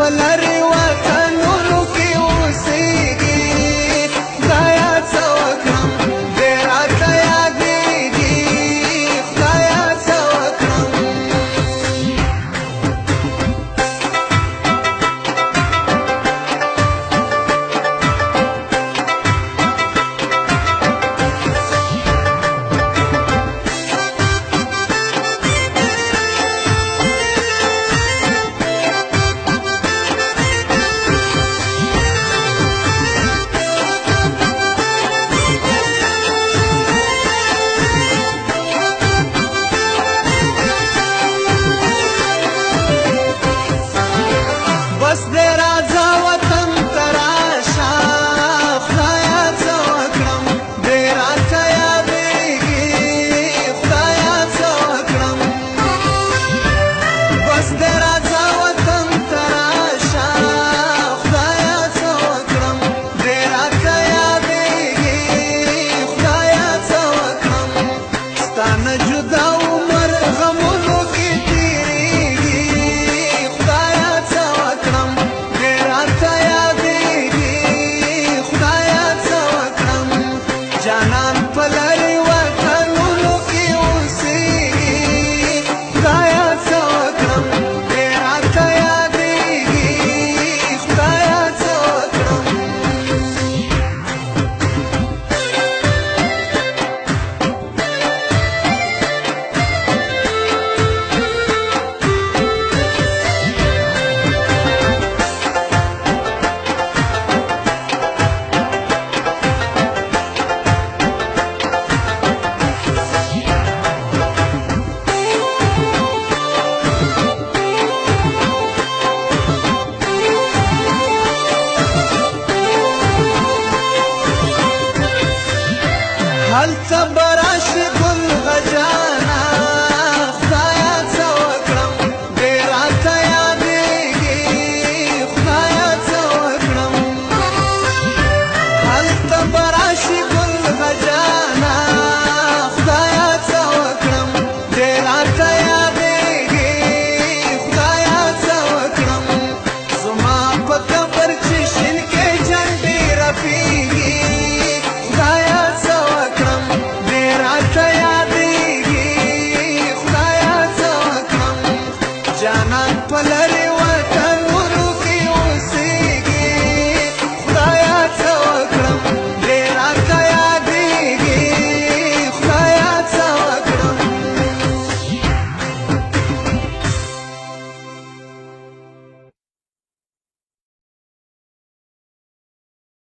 په لرې وطنونو کې اوسېږي خدایه څه وکړم دی راته یادېږي خدایه څه وکړم بس دې راځه وطن ته راشه خدایه څه وکړم دی راته یادېږي خدایه څه وکړم بس دې راځه وطن ته راشه خدایه څه وکړم دی راته یادېږي خدایه څه وکړم ستا نه جدا عمر غمونو کې تېرېږي خدایه څه وکړم دی راته یادېږي خدایه څه وکړم جانان په لرې وطنونو کې اوسېږي خدایه څه وکړم دی راته یادېږي خدایه څه وکړم هلته به